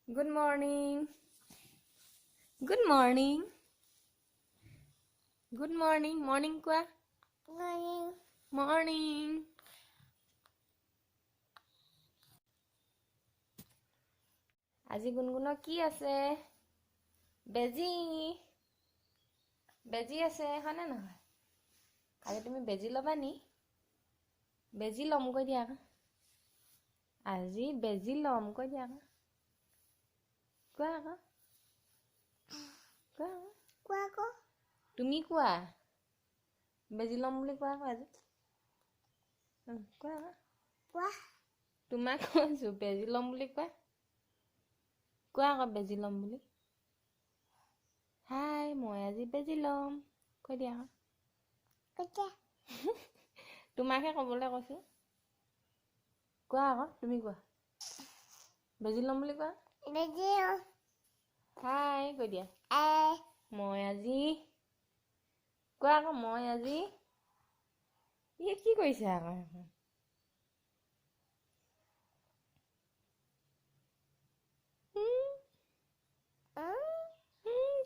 Good morning. Good morning. Good morning. Morning kwa. Morning. Morning. আজি গুনগুনৰ কি আছে? বেজি। বেজি আছে হয়নে নহয়? আজি তুমি বেজি ল'বা নি? বেজি ল'ম কৈ দিয়া। আজি বেজি ল'ম কৈ দিয়া। কোৱা আকৌ। কোৱা আকৌ। কোৱা আকৌ। তুমি কোৱা। বেজি ল'ম বুলি কোৱা আকৌ আজি। কোৱা আকৌ। কোৱা। তোমাক কৈছো বেজি ল'ম বুলি কোৱা। কোৱা আকৌ বেজি ল'ম বুলি। হাই মই আজি বেজি ল'ম কৈ দিয়া আকৌ। কেতিয়া? তোমাকহে ক'বলৈ কৈছো। কোৱা আকৌ তুমি কোৱা। বেজি ল'ম বুলি কোৱা। বেজি ল'ম। হাই কৈ দিয়া। মই আজি। কোৱা আকৌ মই আজি। কি কৰিছে আকৌ এখন?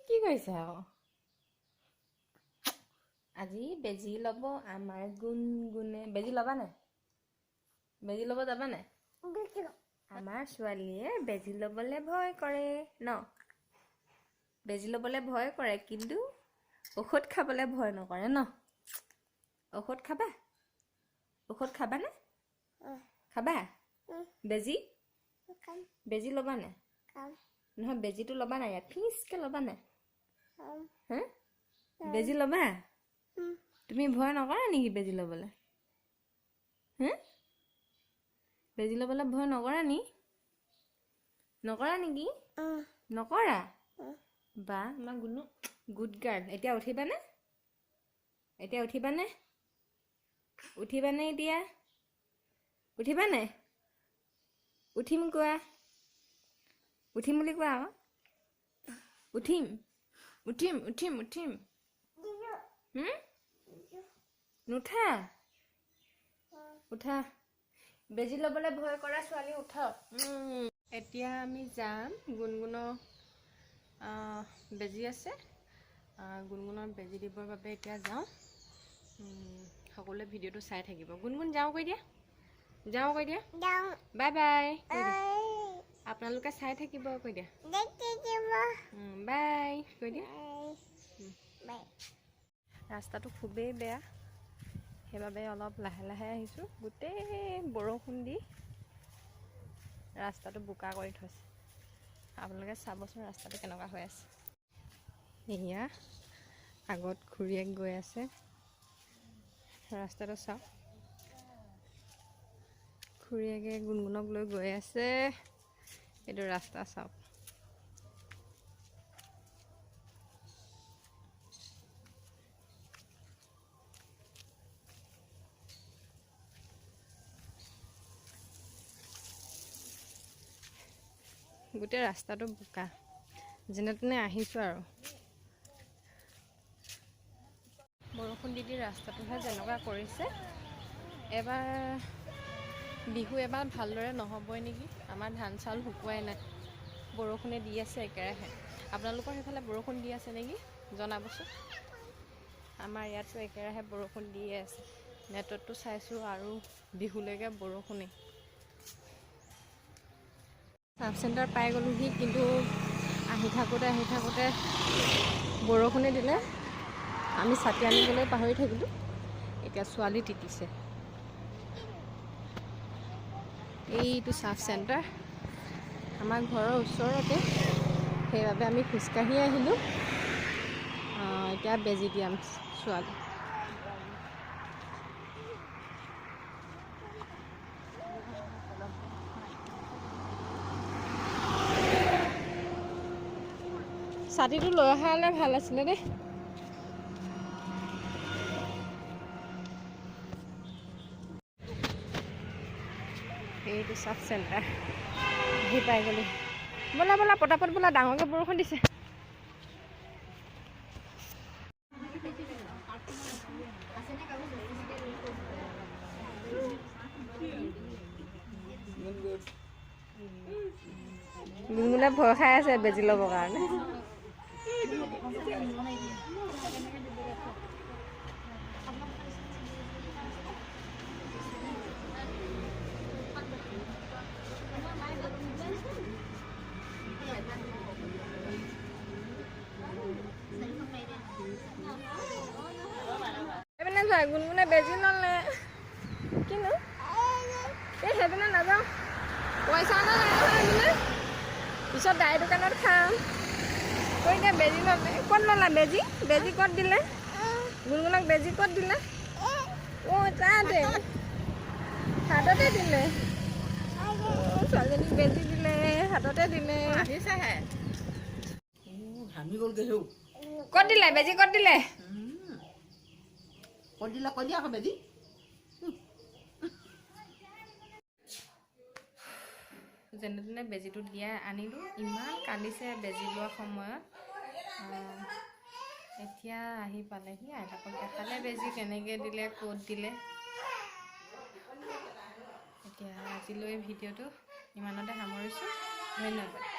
কি কৰিছে আকৌ? আজি বেজি ল'ব আমাৰ গুণগুণে। বেজি ল'বা নাই? বেজি ল'ব যাবা নাই? আমাৰ ছোৱালীয়ে বেজি ল'বলৈ ভয় কৰে ন? বেজি ল'বলৈ ভয় কৰে কিন্তু ঔষধ খাবলৈ ভয় নকৰে ন? ঔষধ খাবা? ঔষধ খাবানে? খাবা? বেজি? বেজি ল'বা নাই? নহয় বেজিটো ল'বা নাই? ইয়াত ফিচকৈ ল'বা নাই? হা? বেজি ল'বা? তুমি ভয় নকৰা নেকি বেজি ল'বলৈ? হা? বেজি ল'বলৈ ভয় নকৰা নি? নকৰা নেকি? নকৰা? বা আমাৰ গুণু গুড গাৰ্ল। এতিয়া উঠিবানে? এতিয়া উঠিবানে? উঠিবানে এতিয়া? উঠিবানে? উঠিম কোৱা। উঠিম বুলি কোৱা আকৌ। উঠিম উঠিম উঠিম উঠিম। নুঠা? উঠা। বেজি ল'বলৈ ভয় কৰা ছোৱালী উঠক। এতিয়া আমি যাম গুণগুণৰ বেজি আছে। গুণগুণৰ বেজি দিবৰ বাবে এতিয়া যাওঁ। সকলোৱে ভিডিঅ'টো চাই থাকিব। গুণগুণ যাওঁ কৈ দিয়া। যাওঁ কৈ দিয়া। বাই বাই কৈ দিয়া। আপোনালোকে চাই থাকিব কৈ দিয়া। বাই কৈ দিয়া। ৰাস্তাটো খুবেই বেয়া, সেইবাবে অলপ লাহে লাহে আহিছোঁ। গোটেই বৰষুণ দি ৰাস্তাটো বোকা কৰি থৈছে। আপোনালোকে চাবচোন ৰাস্তাটো কেনেকুৱা হৈ আছে। এয়া আগত খুৰীয়েক গৈ আছে। ৰাস্তাটো চাওক। খুৰীয়েকে গুণগুণক লৈ গৈ আছে। এইটো ৰাস্তা চাওক। গোটেই ৰাস্তাটো বোকা। যেনে তেনে আহিছোঁ আৰু। বৰষুণ দি ৰাস্তাটোহে যেনেকুৱা কৰিছে। এবাৰ বিহু এবাৰ ভালদৰে নহ'বই নেকি। আমাৰ ধান চাউল শুকুৱাই নাই। বৰষুণে দি আছে একেৰাহে। আপোনালোকৰ সেইফালে বৰষুণ দি আছে নেকি জনাবচোন। আমাৰ ইয়াততো একেৰাহে বৰষুণ দিয়ে আছে। নেটতটো চাইছোঁ আৰু বিহুলৈকে বৰষুণেই। চাব চেণ্টাৰ পাই গ'লোহি, কিন্তু আহি থাকোঁতে বৰষুণে দিলে। আমি ছাতি আনিবলৈ পাহৰি থাকিলোঁ। এতিয়া ছোৱালী তিতিছে। এইটো চাব চেণ্টাৰ আমাৰ ঘৰৰ ওচৰতে, সেইবাবে আমি খোজকাঢ়ি আহিলোঁ। এতিয়া বেজি দিয়াম ছোৱালী। ছাতিটো লৈ অহা হ'লে ভাল আছিলে দেই। এইটো চাব চেণ্টাৰ আহি পাই গ'লো। ব'লা ব'লা পটাপট ব'লা, ডাঙৰকৈ বৰষুণ দিছে। গুণগুণে ভয় খাই আছে বেজি ল'বৰ কাৰণে। গুণগুণে বেজি ল'লে কিনো এই সেইপিনে নাযাওঁ পইচা নাই বোলে পিছত দাই দোকানত খাম কৈ এতিয়া বেজি ল'লে ক'ত ল'লা বেজি বেজি ক'ত দিলে গুণগুণক বেজি ক'ত দিলে তাতে হাততে দিলে ছোৱালীজনীক বেজি দিলে হাততে দিলে আহিছেহে ক'ত দিলে বেজি ক'ত দিলে কৈ দিয়া আকৌ বেজি যেনে তেনে বেজীটো দিয়া আনিলোঁ ইমান কান্দিছে বেজি লোৱা সময়ত এতিয়া আহি পালেহি আইতাকক দেখালে বেজি কেনেকৈ দিলে ক'ত দিলে এতিয়া আজিলৈ ভিডিঅ'টো ইমানতে সামৰিছোঁ ধন্যবাদ।